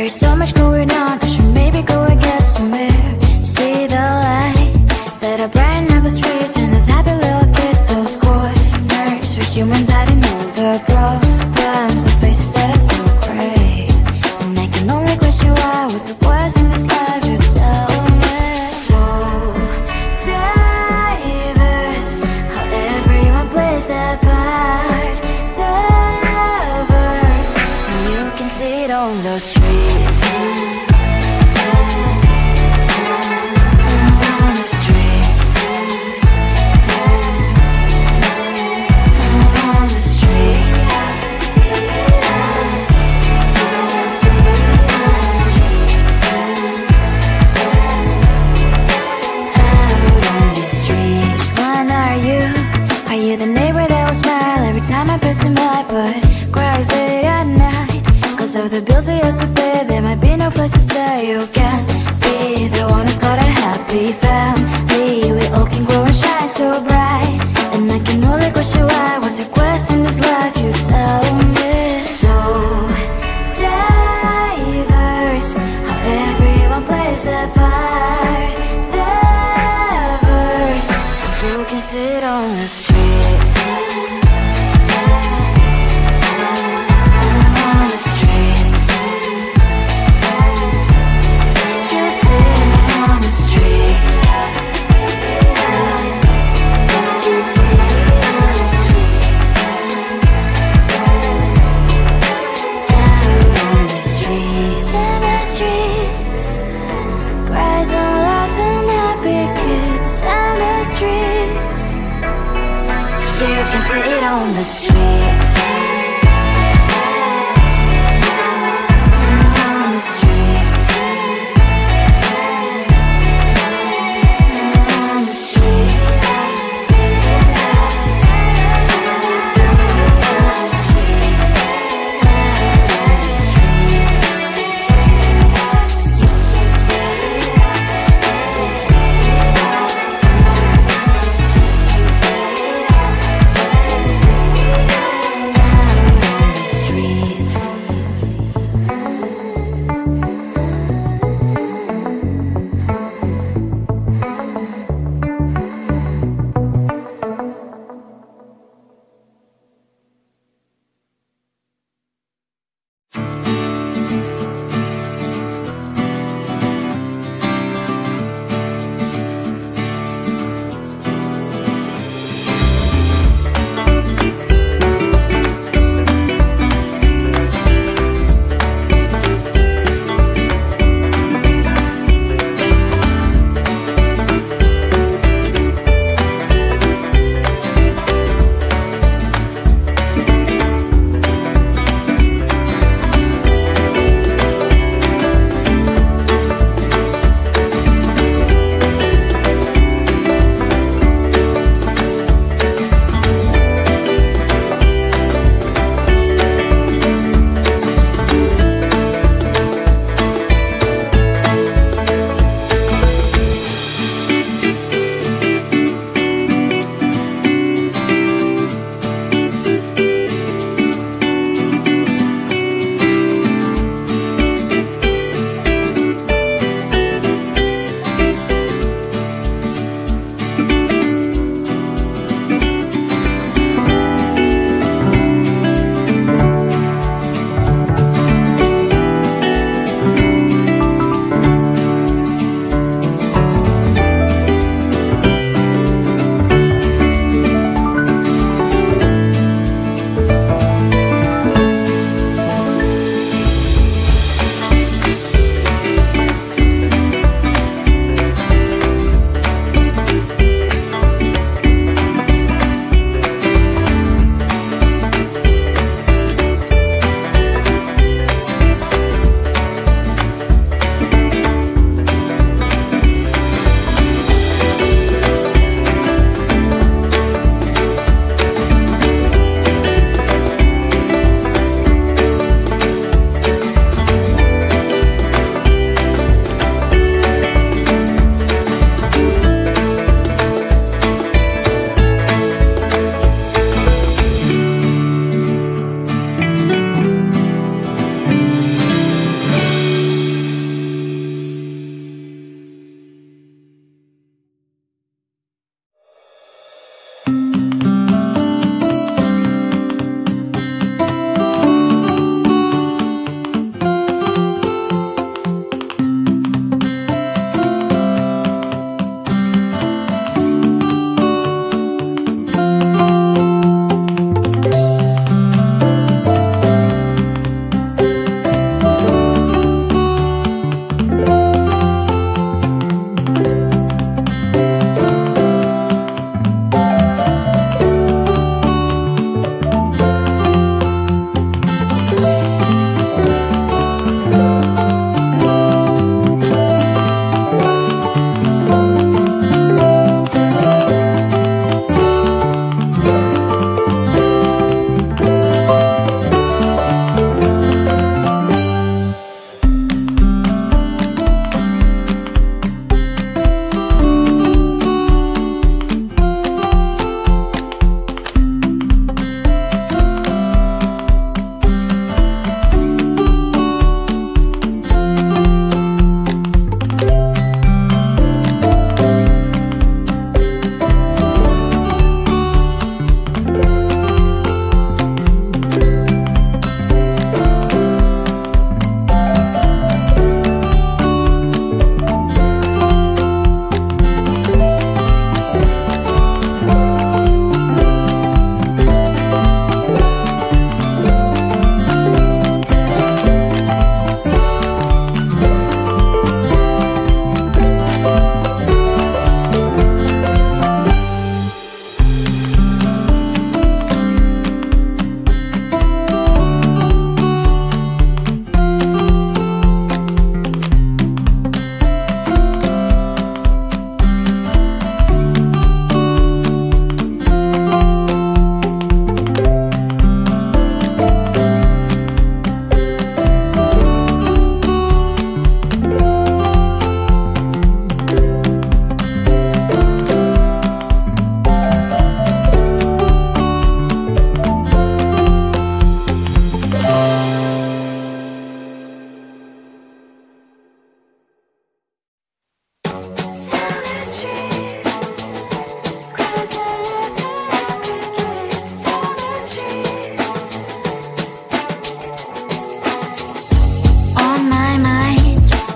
So much going on, I should maybe go and get some air. See the lights that are brighten up the streets, and those happy little kids, those corners where humans hiding all the problems, the faces that are so gray. And I can only question why, what's the worst in this life, you tell me. So diverse, how everyone plays their part. The verse, and you can see it on the streets. Of the bills I used to pay, there might be no place to stay. You can't be the one who's got a happy family. We all can glow and shine so bright, and I can only question why. What's your quest in this life, you tell me. So diverse, how everyone plays their part. The verse, you can sit on the streets. Sit on the streets. On the streets. On the streets.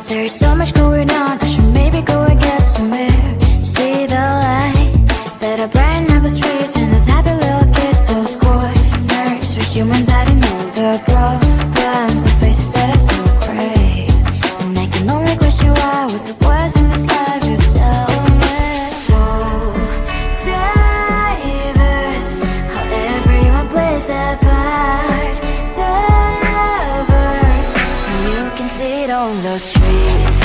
There's so much going on, I should maybe go and get somewhere. See the lights that are brighten up the streets, and those happy little kids, those corners where humans hiding all the problems, the faces that are so gray. And I can only question why, what's the worst in this life, you tell me. So diverse, how everyone plays their part. The verse, and you can see it on the streets.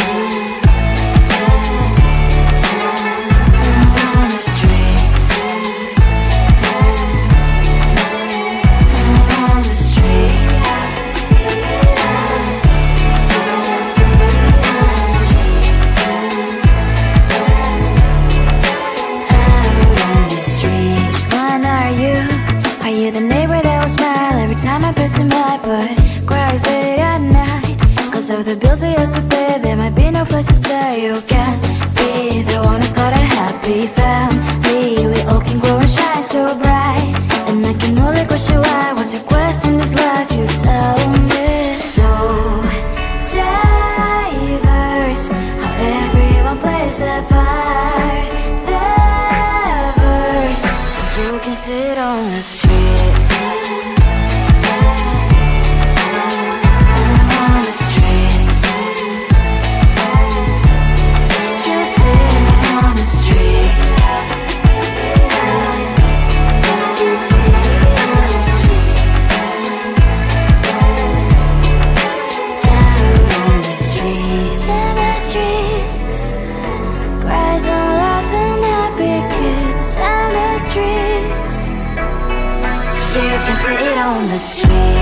Of the bills I used to pay, there might be no place to stay. You can't be the one who's got a happy family. We all can glow and shine so bright, and I can only question why. What's your quest in this life, you tell me. So diverse, how everyone plays their part. The verse, you can sit on the street. On the street.